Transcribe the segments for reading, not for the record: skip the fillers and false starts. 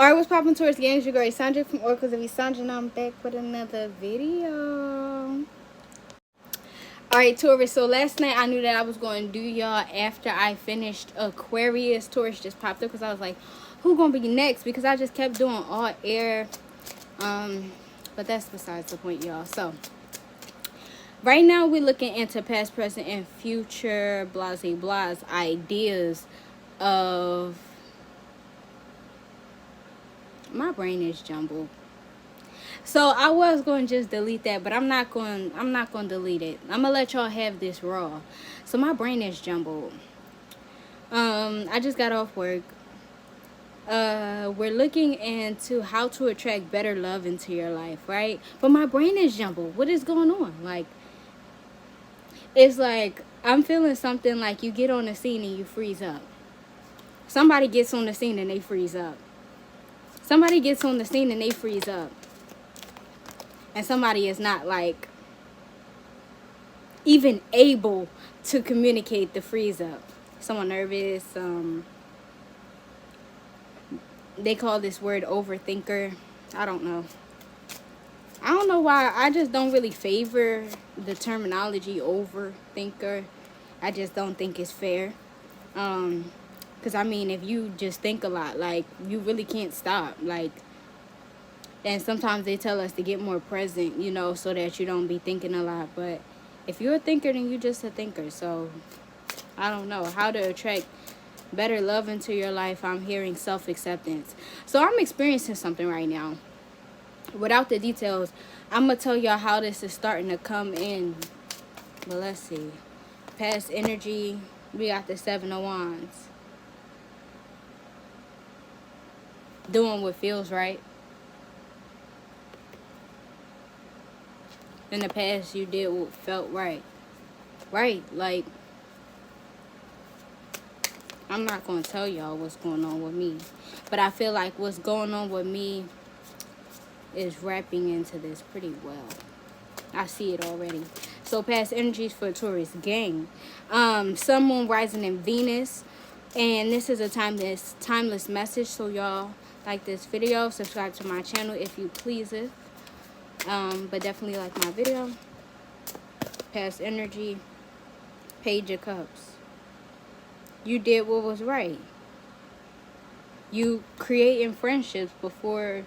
Alright, what's popping towards the games? Your girl Sandra from Oracles of Sandra, and I'm back with another video. Alright, Taurus, so last night I knew that I was going to do y'all after I finished Aquarius. Taurus just popped up because I was like, who gonna be next? Because I just kept doing all air. But that's besides the point, y'all. So right now we're looking into past, present, and future blase ideas of... My brain is jumbled. So I was going to just delete that, but I'm not going to delete it. I'm going to let y'all have this raw. So my brain is jumbled. I just got off work. We're looking into how to attract better love into your life, right? But my brain is jumbled. What is going on? Like, it's like I'm feeling something like you get on the scene and you freeze up. Somebody gets on the scene and they freeze up. Somebody gets on the scene and they freeze up. And somebody is not, like, even able to communicate the freeze up. Someone nervous. They call this word overthinker. I don't know. I don't know why. I just don't really favor the terminology overthinker. I just don't think it's fair. Because, I mean, if you just think a lot, like, you really can't stop. Like, and sometimes they tell us to get more present, you know, so that you don't be thinking a lot. But if you're a thinker, then you're just a thinker. So, I don't know. How to attract better love into your life. I'm hearing self-acceptance. So, I'm experiencing something right now. Without the details, I'm going to tell y'all how this is starting to come in. But let's see. Past energy. We got the 7 of Wands. Doing what feels right. In the past, you did what felt right. Right, like, I'm not going to tell y'all what's going on with me. But I feel like what's going on with me is wrapping into this pretty well. I see it already. So, past energies for Taurus gang. Sun, Moon, rising in Venus. And this is a timeless message. So, y'all like this video. Subscribe to my channel if you please it. But definitely like my video. Past energy. Page of Cups. You did what was right. You creating friendships before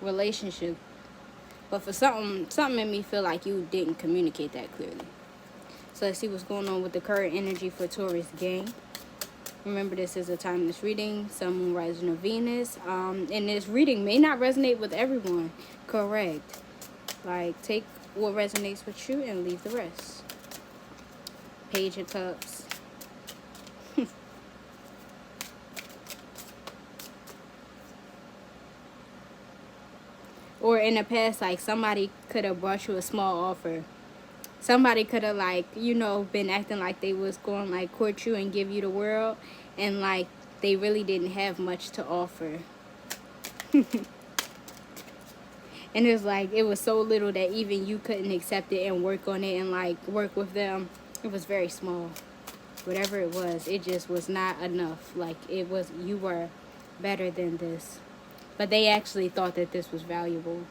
relationships. But for something in me feel like you didn't communicate that clearly. So let's see what's going on with the current energy for Taurus gang. Remember, this is a timeless reading. Sun, Moon, rising of Venus. And this reading may not resonate with everyone. Correct. Like, take what resonates with you and leave the rest. Page of Cups. Or in the past, like, somebody could have brought you a small offer. Somebody could have, like, you know, been acting like they was going, like, court you and give you the world. And, like, they really didn't have much to offer. And it's like, it was so little that even you couldn't accept it and work on it and, like, work with them. It was very small. Whatever it was, it just was not enough. Like, it was, you were better than this. But they actually thought that this was valuable.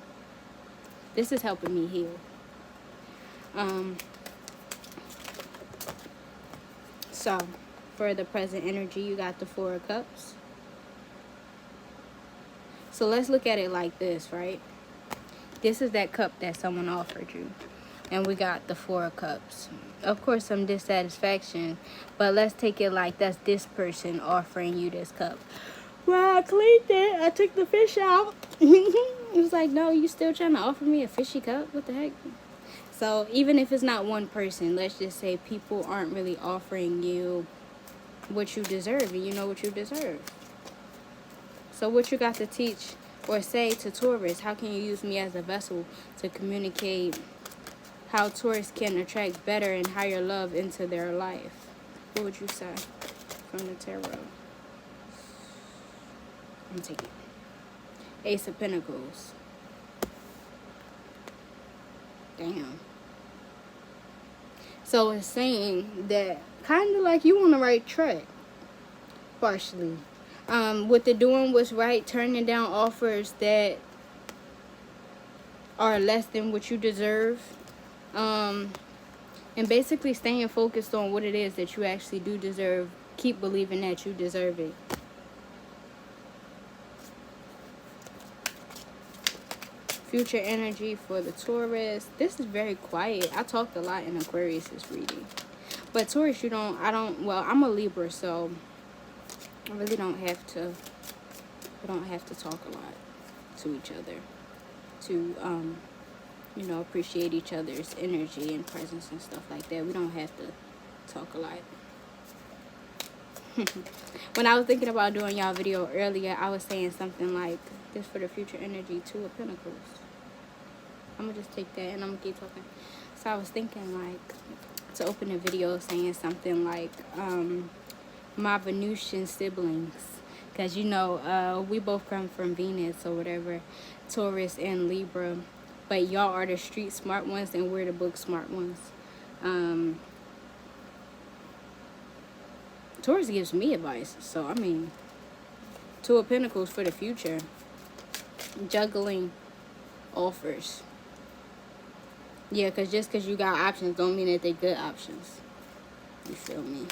This is helping me heal. So, for the present energy, you got the 4 of Cups. So, let's look at it like this, right? This is that cup that someone offered you. And we got the 4 of Cups. Of course, some dissatisfaction. But let's take it like that's this person offering you this cup. Well, I cleaned it. I took the fish out. It was like, no, you still trying to offer me a fishy cup? What the heck? So, even if it's not one person, let's just say people aren't really offering you what you deserve. And you know what you deserve. So, what you got to teach or say to Taurus? How can you use me as a vessel to communicate how Taurus can attract better and higher love into their life? What would you say from the tarot? I'm taking Ace of Pentacles. Damn. So it's saying that kind of like you on the right track. Partially. With the doing what's right, turning down offers that are less than what you deserve, and basically staying focused on what it is that you actually do deserve. Keep believing that you deserve it. Future energy for the Taurus. This is very quiet. I talked a lot in Aquarius's reading. But Taurus, well, I'm a Libra, so I really don't have to, talk a lot to each other to, appreciate each other's energy and presence and stuff like that. We don't have to talk a lot. When I was thinking about doing y'all video earlier, I was saying something like, this for the future energy, 2 of Pentacles. I'm going to just take that and I'm going to keep talking. So I was thinking, like, to open a video saying something like, my Venusian siblings. Because, we both come from Venus or whatever, Taurus and Libra. But y'all are the street smart ones and we're the book smart ones. Taurus gives me advice. So, 2 of Pentacles for the future. Juggling offers. Yeah, because just because you got options don't mean that they're good options. You feel me?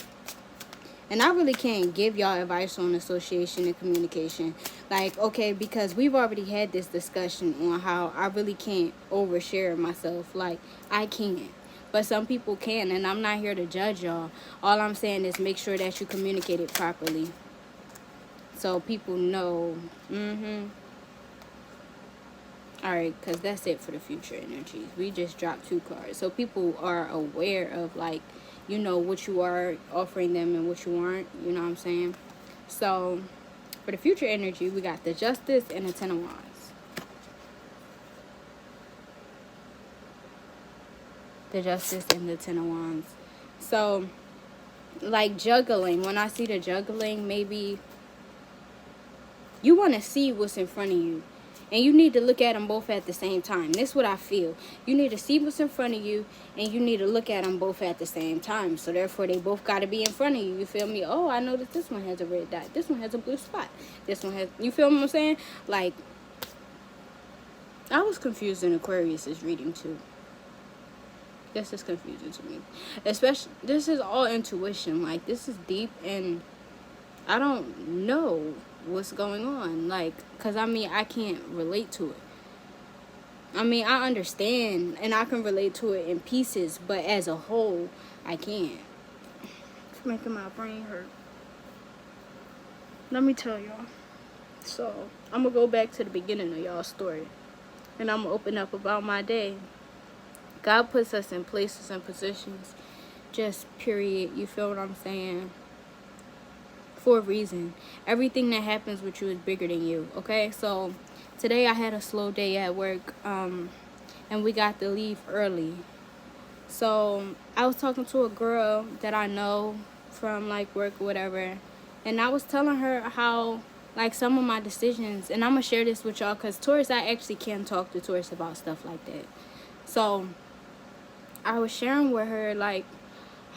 And I really can't give y'all advice on association and communication. Like, okay, because we've already had this discussion on how I really can't overshare myself. Like, I can't. But some people can, and I'm not here to judge y'all. All I'm saying is make sure that you communicate it properly. So people know. Alright, because that's it for the future energies. We just dropped 2 cards. So people are aware of, like, what you are offering them and what you aren't. You know what I'm saying? So, for the future energy, we got the Justice and the 10 of Wands. The Justice and the 10 of Wands. So, like juggling. When I see the juggling, maybe you want to see what's in front of you. And you need to look at them both at the same time. This is what I feel. You need to see what's in front of you, and you need to look at them both at the same time. So, therefore, they both got to be in front of you. You feel me? Oh, I know that this one has a red dot. This one has a blue spot. This one has... You feel what I'm saying? Like, I was confused in Aquarius's reading, too. This is confusing to me. Especially, this is all intuition. Like, this is deep, and I don't know what's going on, like, because I can't relate to it. I understand and I can relate to it in pieces, but as a whole I can't. It's making my brain hurt. Let me tell y'all. So I'm gonna go back to the beginning of y'all's story, and I'm gonna open up about my day. God puts us in places and positions, just period. You feel what I'm saying? For a reason. Everything that happens with you is bigger than you. Okay, so today I had a slow day at work, and we got to leave early. So I was talking to a girl that I know from like work or whatever, and I was telling her how like some of my decisions, and I'm gonna share this with y'all because Taurus, I actually can talk to Taurus about stuff like that. So I was sharing with her like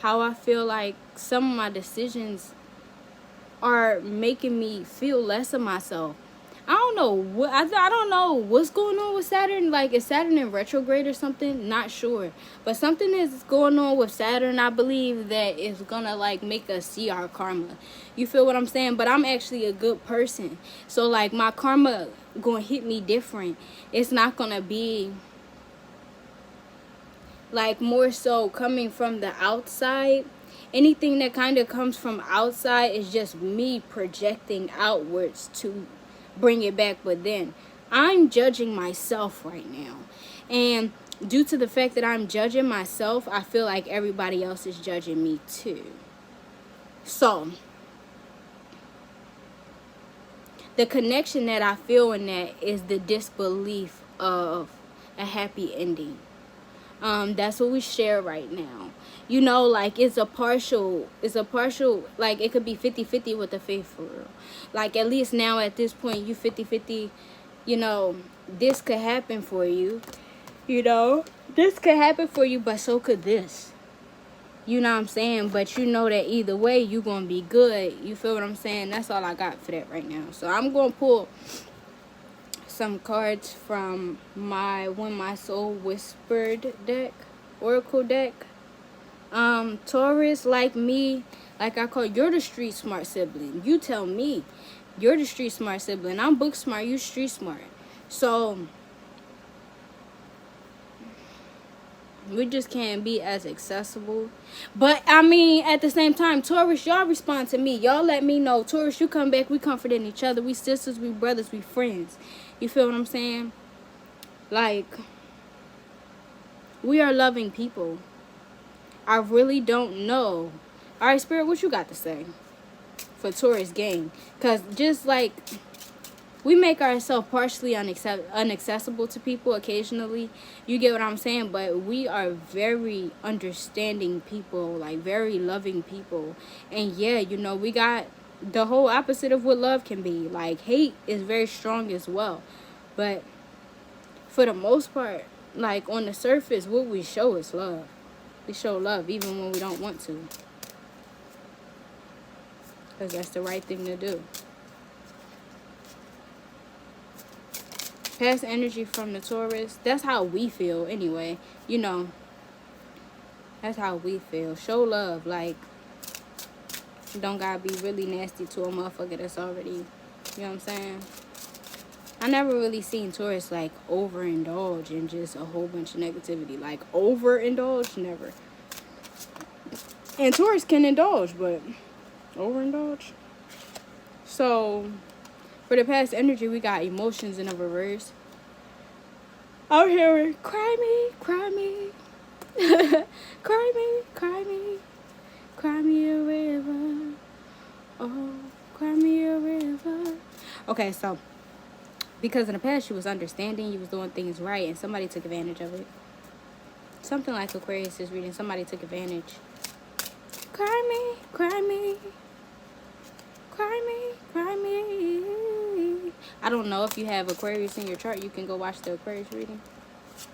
how I feel like some of my decisions are making me feel less of myself. I don't know what I don't know what's going on with Saturn. Like, is Saturn in retrograde or something? Not sure, but something is going on with Saturn. I believe that is gonna like make us see our karma. You feel what I'm saying? But I'm actually a good person, so like my karma gonna hit me different. It's not gonna be like more so coming from the outside. Anything that kind of comes from outside is just me projecting outwards to bring it back. But then I'm judging myself right now, and due to the fact that I'm judging myself, I feel like everybody else is judging me too. So the connection that I feel in that is the disbelief of a happy ending. That's what we share right now. You know, like it's a partial, like it could be 50-50 with the faith for real. Like at least now at this point, you 50-50, you know, this could happen for you. You know, this could happen for you, but so could this. You know what I'm saying? But you know that either way, you going to be good. You feel what I'm saying? That's all I got for that right now. So I'm going to pull some cards from my When My Soul Whispered deck, Oracle deck. Taurus, like me, like I call, you're the street smart sibling. You tell me. You're the street smart sibling. I'm book smart. You street smart. So we just can't be as accessible. But, I mean, at the same time, Taurus, y'all respond to me. Y'all let me know. Taurus, you come back. We comforting each other. We sisters, we brothers, we friends. You feel what I'm saying? Like, we are loving people. I really don't know. All right, Spirit, what you got to say for Taurus gang? Because just like we make ourselves partially inaccessible to people occasionally. You get what I'm saying? But we are very understanding people, like very loving people. And yeah, you know, we got the whole opposite of what love can be. Like hate is very strong as well. But for the most part, like on the surface, what we show is love. We show love even when we don't want to. Because that's the right thing to do. Past energy from the Taurus. That's how we feel anyway. You know. That's how we feel. Show love. Like, don't gotta be really nasty to a motherfucker that's already, you know what I'm saying? I never really seen Taurus like overindulge in just a whole bunch of negativity. Like overindulge, never. And Taurus can indulge, but overindulge. So for the past energy, we got emotions in a reverse. I'm hearing, cry me, cry me. Cry me, cry me. Cry me a river. Oh, cry me a river. Okay, so because in the past you was understanding, you was doing things right, and somebody took advantage of it. Something like Aquarius is reading, somebody took advantage. Cry me, cry me. Cry me, cry me. I don't know if you have Aquarius in your chart. You can go watch the Aquarius reading.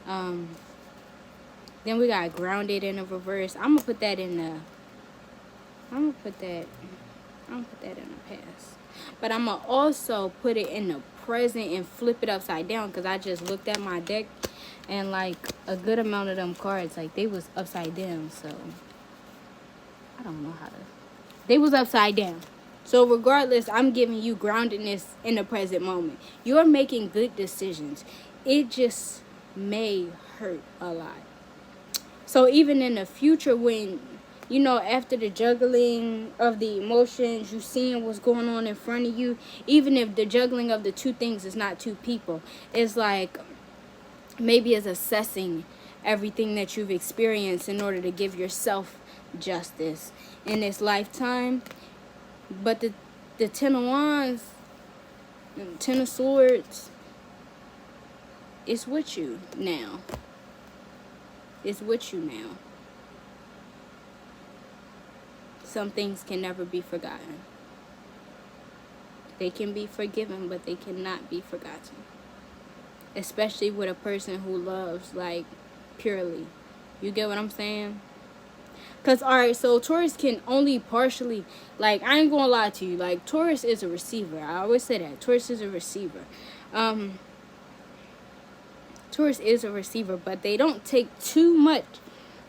Then we got grounded in a reverse. I'm gonna put that in the. I'm gonna put that in the past. But I'm gonna also put it in the present and flip it upside down because I just looked at my deck and like a good amount of them cards like they was upside down. So I don't know how to. They was upside down. So regardless, I'm giving you groundedness in the present moment. You're making good decisions. It just may hurt a lot. So even in the future when, you know, after the juggling of the emotions, you seeing what's going on in front of you, even if the juggling of the two things is not two people, it's like maybe it's assessing everything that you've experienced in order to give yourself justice in this lifetime. But the Ten of Wands, and Ten of Swords, it's with you now. It's with you now. Some things can never be forgotten. They can be forgiven, but they cannot be forgotten. Especially with a person who loves, like, purely. You get what I'm saying? Because, alright, so Taurus can only partially, like, I ain't gonna lie to you. Like, Taurus is a receiver. I always say that. Taurus is a receiver. Taurus is a receiver, but they don't take too much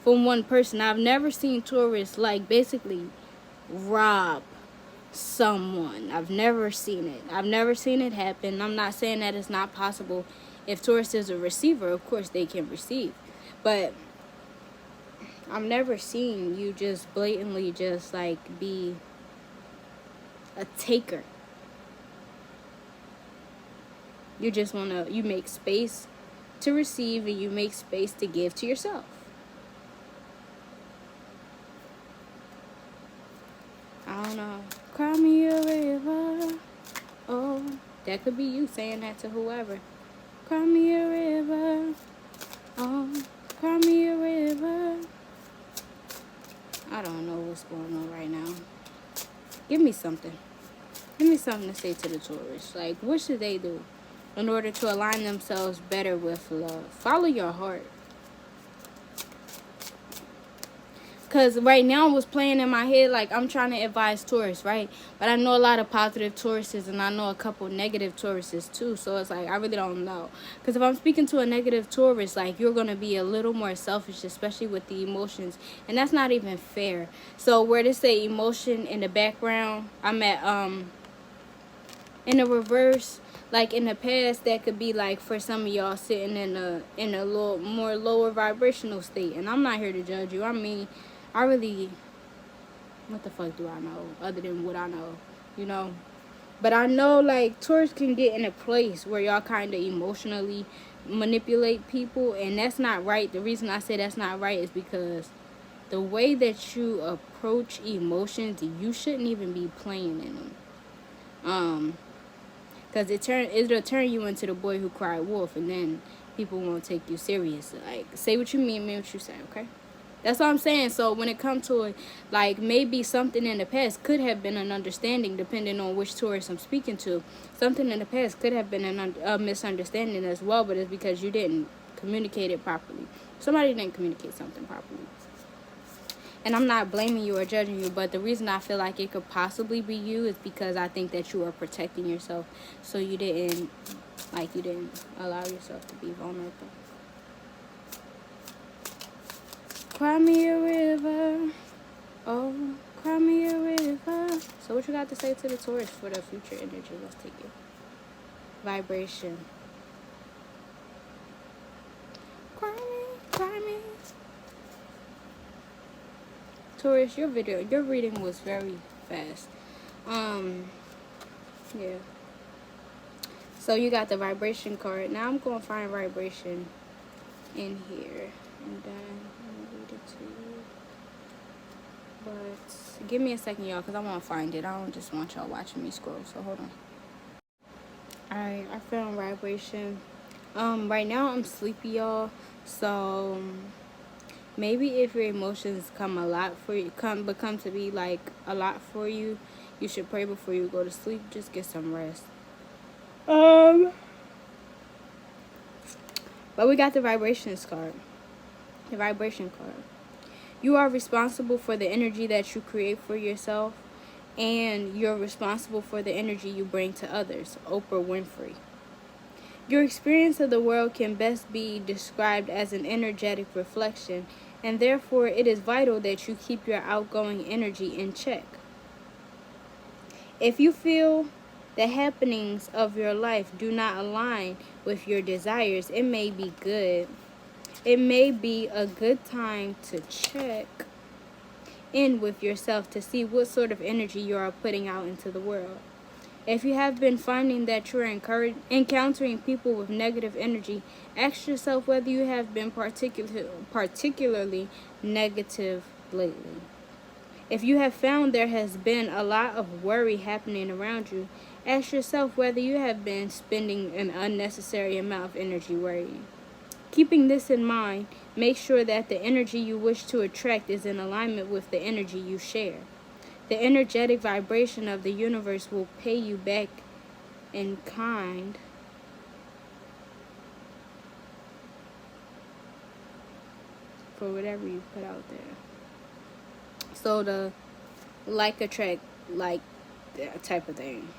from one person. I've never seen Taurus, like, basically rob someone. I've never seen it. I've never seen it happen. I'm not saying that it's not possible. If Taurus is a receiver, of course they can receive. But I've never seen you just blatantly just like be a taker. You just you make space to receive and you make space to give to yourself. I don't know. Cry me a river. Oh, that could be you saying that to whoever. Cry me a river. Oh, cry me a river. I don't know what's going on right now. Give me something. Give me something to say to the Taurus. Like, what should they do in order to align themselves better with love? Follow your heart. Because right now it was playing in my head like I'm trying to advise Taurus, right? But I know a lot of positive Tauruses and I know a couple negative Tauruses too. So it's like I really don't know. Because if I'm speaking to a negative Taurus, like you're going to be a little more selfish, especially with the emotions. And that's not even fair. So where they say emotion in the background, I'm at in the reverse. Like in the past, that could be like for some of y'all sitting in a little more lower vibrational state. And I'm not here to judge you. I mean, I really, what the fuck do I know other than what I know, you know? But I know like Taurus can get in a place where y'all kind of emotionally manipulate people, and that's not right. The reason I say that's not right is because the way that you approach emotions, you shouldn't even be playing in them. Because it'll turn you into the boy who cried wolf, and then people won't take you serious. Like, say what you mean what you say, okay? That's what I'm saying. So when it comes to it, like maybe something in the past could have been an understanding, depending on which Taurus I'm speaking to. Something in the past could have been a misunderstanding as well, but it's because you didn't communicate it properly. Somebody didn't communicate something properly. And I'm not blaming you or judging you, but the reason I feel like it could possibly be you is because I think that you are protecting yourself. So you didn't allow yourself to be vulnerable. Cry me a river. Oh, cry me a river. So what you got to say to the Taurus for the future energy? Let's take it. Vibration. Cry me. Taurus, your reading was very fast. Yeah. So you got the vibration card. Now I'm going to find vibration in here. And then I'm going to read it to you. But give me a second, y'all, because I want to find it. I don't just want y'all watching me scroll. So hold on. Alright, I found vibration. Right now I'm sleepy, y'all. So maybe if your emotions become to be like a lot for you, you should pray before you go to sleep. Just get some rest. But we got the vibrations card. The vibration card. You are responsible for the energy that you create for yourself, and you're responsible for the energy you bring to others. Oprah Winfrey. Your experience of the world can best be described as an energetic reflection, and therefore it is vital that you keep your outgoing energy in check. If you feel the happenings of your life do not align with your desires, it may be a good time to check in with yourself to see what sort of energy you are putting out into the world. If you have been finding that you're encountering people with negative energy, ask yourself whether you have been particularly negative lately. If you have found there has been a lot of worry happening around you, ask yourself whether you have been spending an unnecessary amount of energy worrying. Keeping this in mind, make sure that the energy you wish to attract is in alignment with the energy you share. The energetic vibration of the universe will pay you back in kind for whatever you put out there. So the like attract like type of thing.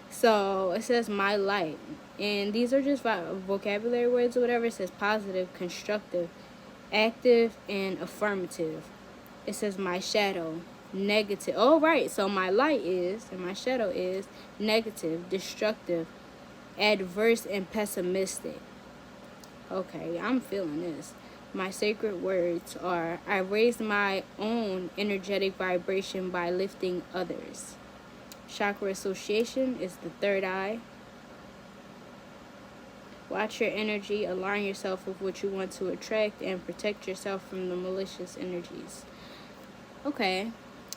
So it says my light, and these are just vocabulary words or whatever. It says positive, constructive, active, and affirmative. It says my shadow, negative. Oh, right. So my light is, and my shadow is negative, destructive, adverse, and pessimistic. Okay, I'm feeling this. My sacred words are, I raise my own energetic vibration by lifting others. Chakra association is the third eye. Watch your energy, align yourself with what you want to attract, and protect yourself from the malicious energies. Okay,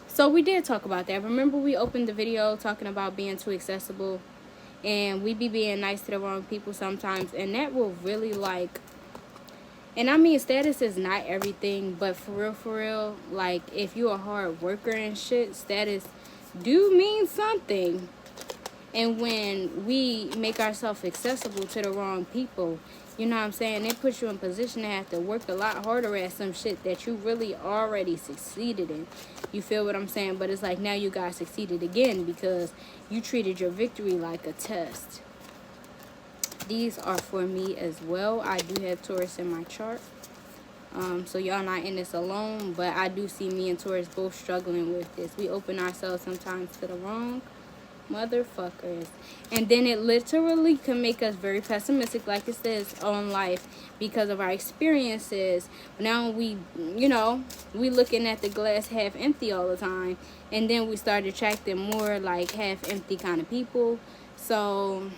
so we did talk about that. Remember we opened the video talking about being too accessible, and we be being nice to the wrong people sometimes, and that will really like, and I mean status is not everything, but for real, like if you're a hard worker and shit, status do mean something. And when we make ourselves accessible to the wrong people, you know what I'm saying, it puts you in position to have to work a lot harder at some shit that you really already succeeded in. You feel what I'm saying? But it's like now you guys succeeded again because you treated your victory like a test. These are for me as well. I do have Taurus in my chart. So y'all not in this alone, but I do see me and Taurus both struggling with this. We open ourselves sometimes to the wrong motherfuckers, and then it literally can make us very pessimistic, like it says, on life because of our experiences. Now we looking at the glass half empty all the time, and then we start attracting more like half empty kind of people. So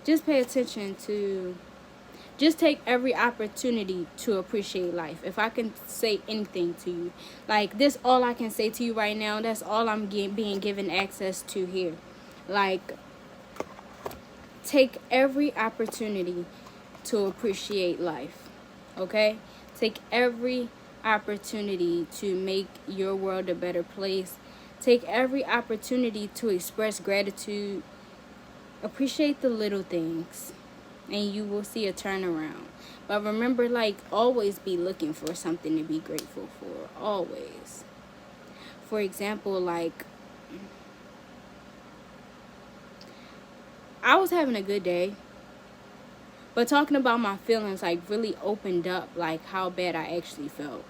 just pay attention to, just take every opportunity to appreciate life. If I can say anything to you, like this, all I can say to you right now, that's all I'm being given access to here. Like, take every opportunity to appreciate life, okay? Take every opportunity to make your world a better place. Take every opportunity to express gratitude. Appreciate the little things, and you will see a turnaround. But remember, like, always be looking for something to be grateful for. Always. For example, like, I was having a good day, but talking about my feelings, like, really opened up, like, how bad I actually felt.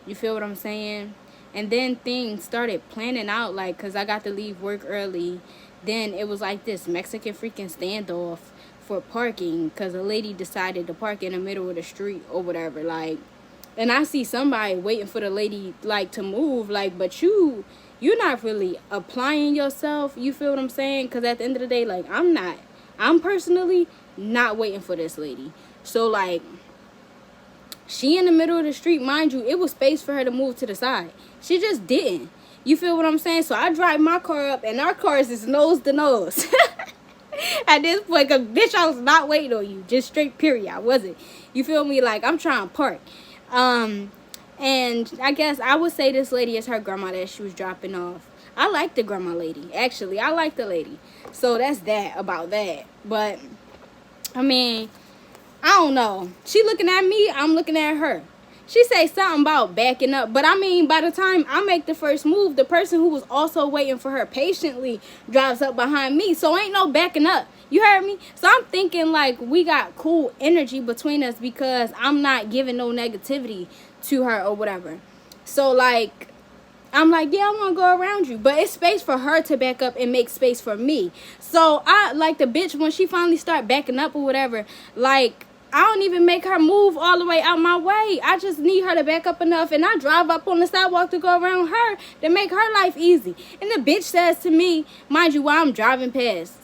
You feel what I'm saying? And then things started planning out, like, because I got to leave work early. Then it was like this Mexican freaking standoff for parking because a lady decided to park in the middle of the street or whatever, like, and I see somebody waiting for the lady, like, to move, like, but you're not really applying yourself. You feel what I'm saying? Because at the end of the day, like, I'm personally not waiting for this lady. So, like, she in the middle of the street, mind you, it was space for her to move to the side. She just didn't. You feel what I'm saying? So I drive my car up, and our cars is nose to nose. At this point, because, bitch, I was not waiting on you. Just straight period. I wasn't. You feel me? Like, I'm trying to park. And I guess I would say this lady is her grandma that she was dropping off. I like the grandma lady. Actually, I like the lady. So that's that about that. But, I mean, I don't know. She looking at me. I'm looking at her. She say something about backing up. But, I mean, by the time I make the first move, the person who was also waiting for her patiently drives up behind me. So, ain't no backing up. You heard me? So, I'm thinking, like, we got cool energy between us because I'm not giving no negativity to her or whatever. So, like, I'm like, yeah, I want to go around you. But it's space for her to back up and make space for me. So, I, like, the bitch, when she finally start backing up or whatever, like, I don't even make her move all the way out my way. I just need her to back up enough, and I drive up on the sidewalk to go around her to make her life easy. And the bitch says to me, mind you, while I'm driving past,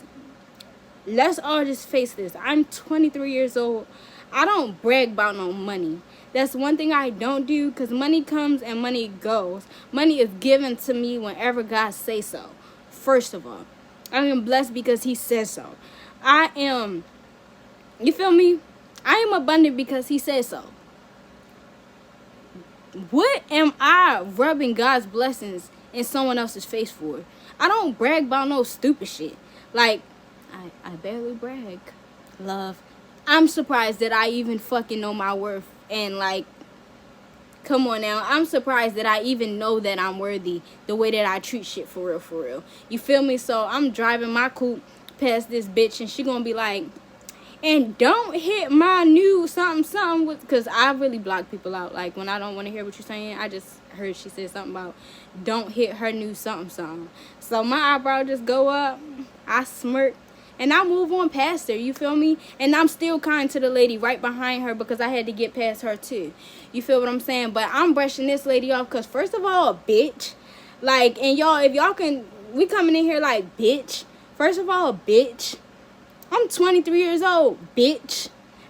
let's all just face this. I'm 23 years old. I don't brag about no money. That's one thing I don't do, because money comes and money goes. Money is given to me whenever God says so. First of all, I am blessed because he says so. I am, you feel me? I am abundant because he says so. What am I rubbing God's blessings in someone else's face for? I don't brag about no stupid shit. Like, I barely brag. Love. I'm surprised that I even fucking know my worth. And, like, come on now. I'm surprised that I even know that I'm worthy the way that I treat shit for real, for real. You feel me? So, I'm driving my coupe past this bitch, and she gonna be like, and don't hit my new something with, because I really block people out. Like, when I don't want to hear what you're saying, I just heard she said something about don't hit her new something. So my eyebrow just go up, I smirk, and I move on past her. You feel me? And I'm still kind to the lady right behind her because I had to get past her too. You feel what I'm saying? But I'm brushing this lady off because, first of all, a bitch. Like, and y'all, if y'all can, we coming in here like, bitch. First of all, a bitch. I'm 23 years old, bitch.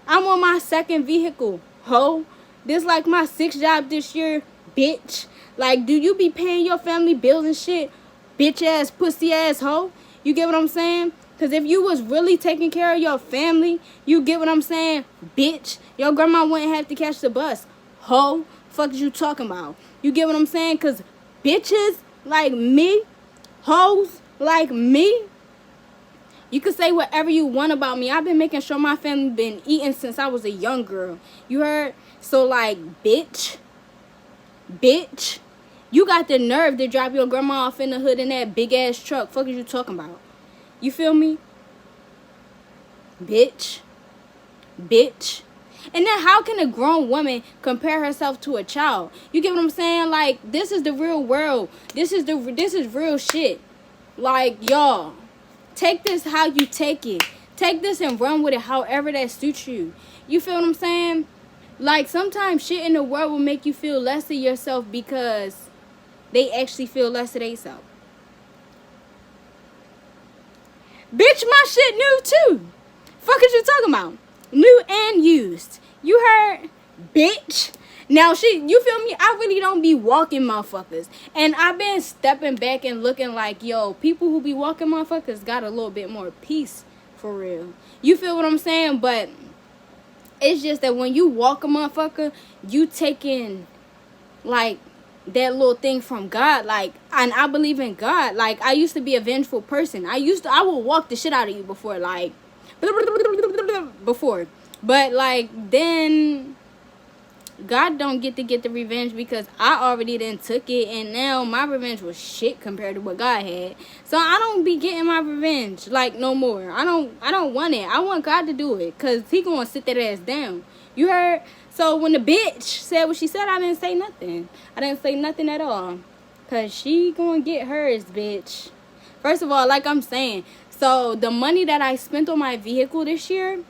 I'm on my second vehicle, ho. This like my 6th job this year, bitch. Like, do you be paying your family bills and shit? Bitch ass, pussy ass ho. You get what I'm saying? Because if you was really taking care of your family, you get what I'm saying? Bitch, your grandma wouldn't have to catch the bus. Ho, fuck is you talking about? You get what I'm saying? Because bitches like me, hoes like me, you can say whatever you want about me. I've been making sure my family been eating since I was a young girl. You heard? So, like, bitch, you got the nerve to drop your grandma off in the hood in that big-ass truck. Fuck is you talking about? You feel me? Bitch. And then how can a grown woman compare herself to a child? You get what I'm saying? Like, this is the real world. This is real shit. Like, y'all, take this how you take it. Take this and run with it however that suits you. You feel what I'm saying? Like, sometimes shit in the world will make you feel less of yourself because they actually feel less of themselves. Bitch, my shit new too. Fuck is you talking about? New and used. You heard? Bitch. Now, you feel me? I really don't be walking motherfuckers. And I've been stepping back and looking like, yo, people who be walking motherfuckers got a little bit more peace for real. You feel what I'm saying? But it's just that when you walk a motherfucker, you taking, like, that little thing from God. Like, and I believe in God. Like, I used to be a vengeful person. I would walk the shit out of you before, like, before. But, like, then God don't get the revenge because I already done took it, and now my revenge was shit compared to what God had. So I don't be getting my revenge, like, no more. I don't want it. I want God to do it, because he gonna sit that ass down. You heard? So when the bitch said what she said, I didn't say nothing. I didn't say nothing at all, because she gonna get hers, bitch. First of all, like I'm saying, so the money that I spent on my vehicle this year,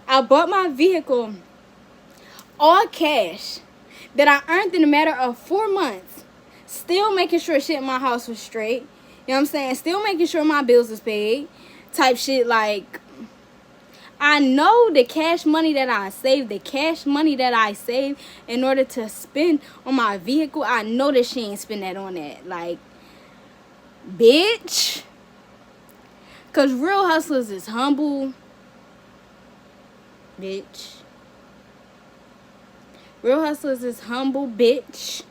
I bought my vehicle all cash that I earned in a matter of 4 months. Still making sure shit in my house was straight. You know what I'm saying? Still making sure my bills was paid. Type shit. Like, I know the cash money that I saved, in order to spend on my vehicle, I know that she ain't spend that on that. Like, bitch. Because real hustlers is humble. Bitch. Real hustlers is humble, bitch.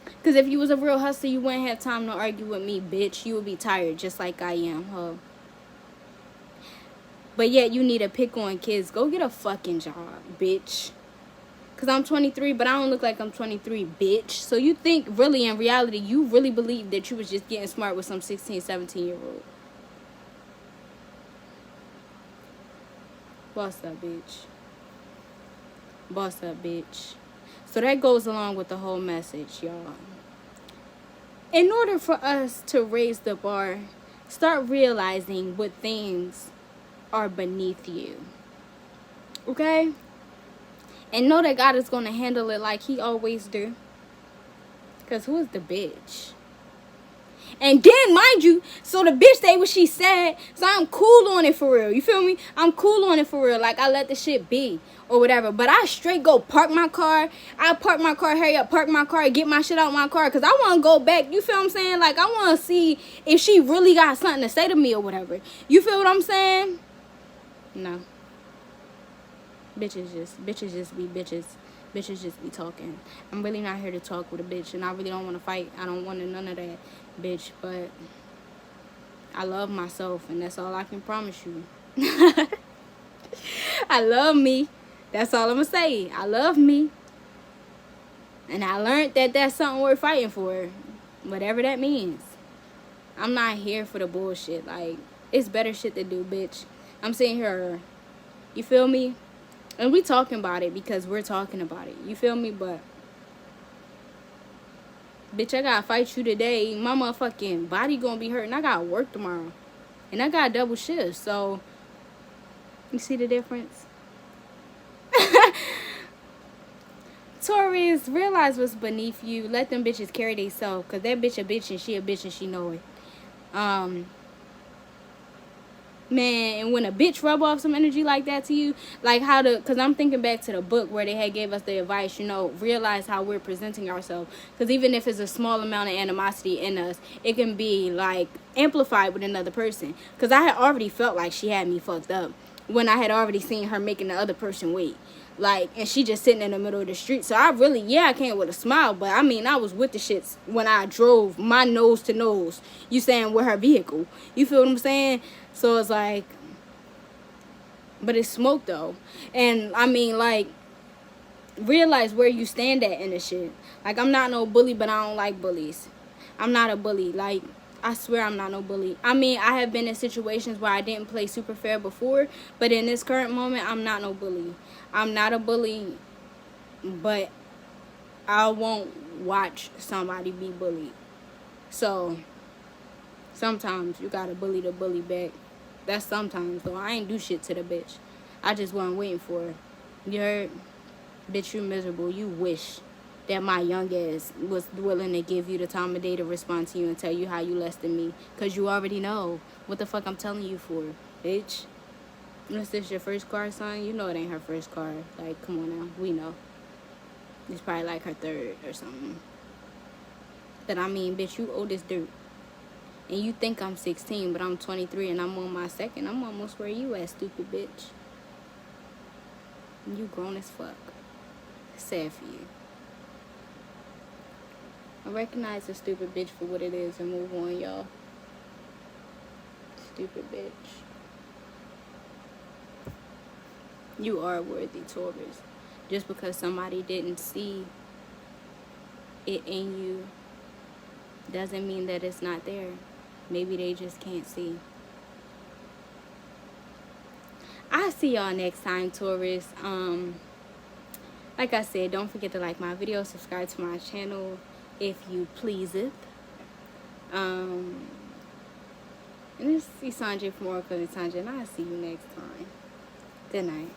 Because if you was a real hustler, you wouldn't have time to argue with me, bitch. You would be tired just like I am, huh? But yet you need to pick on kids. Go get a fucking job, bitch. Because I'm 23, but I don't look like I'm 23, bitch. So you think really in reality, you really believe that you was just getting smart with some 16, 17-year-old. Boss up, bitch. Boss up, bitch. So that goes along with the whole message, y'all. In order for us to raise the bar, start realizing what things are beneath you. Okay? And know that God is going to handle it like he always do. Because who is the bitch? And then, mind you, so the bitch say what she said, so I'm cool on it for real. You feel me? I'm cool on it for real. Like, I let the shit be or whatever. But I straight go park my car. I park my car, hurry up, park my car, get my shit out my car. Because I want to go back. You feel what I'm saying? Like, I want to see if she really got something to say to me or whatever. You feel what I'm saying? No. Bitches just be bitches. Bitches just be talking. I'm really not here to talk with a bitch, and I really don't want to fight. I don't want none of that, bitch. But I love myself, and that's all I can promise you. I love me. That's all I'm going to say. I love me. And I learned that that's something worth fighting for. Whatever that means. I'm not here for the bullshit. Like, it's better shit to do, bitch. I'm sitting here. You feel me? And we talking about it because we're talking about it. You feel me? But, bitch, I gotta fight you today. My motherfucking body gonna be hurting. I gotta work tomorrow. And I got double shifts. So, you see the difference? Taurus, realize what's beneath you. Let them bitches carry themselves. Because that bitch a bitch and she know it. Man, and when a bitch rub off some energy like that to you, like how to, because I'm thinking back to the book where they had gave us the advice, you know, realize how we're presenting ourselves. Because even if it's a small amount of animosity in us, it can be, like, amplified with another person. Because I had already felt like she had me fucked up when I had already seen her making the other person wait. Like, and she just sitting in the middle of the street. So I really, yeah, I came with a smile, but I mean, I was with the shits when I drove my nose to nose, you saying, with her vehicle. You feel what I'm saying? So it's like, but it's smoke though. And I mean, like, realize where you stand at in the shit. Like, I'm not no bully, but I don't like bullies. I'm not a bully. Like, I swear I'm not no bully. I mean, I have been in situations where I didn't play super fair before, but in this current moment, I'm not no bully. I'm not a bully, but I won't watch somebody be bullied. So, sometimes you gotta bully the bully back. That's sometimes, though. I ain't do shit to the bitch. I just wasn't waiting for her. You heard? Bitch, you miserable. You wish that my young ass was willing to give you the time of day to respond to you and tell you how you less than me. Because you already know what the fuck I'm telling you for, bitch. Is this your first car, son? You know it ain't her first car. Like, come on now. We know. It's probably like her third or something. But I mean, bitch, you old as dirt. And you think I'm 16, but I'm 23 and I'm on my second. I'm almost where you at, stupid bitch. You grown as fuck. Sad for you. I recognize the stupid bitch for what it is and move on, y'all. Stupid bitch. You are worthy, Taurus. Just because somebody didn't see it in you doesn't mean that it's not there. Maybe they just can't see. I'll see y'all next time, Taurus. Like I said, don't forget to like my video, subscribe to my channel if you pleaseth. And this is Sanjay from Oracle and Sanjay, and I'll see you next time. Good night.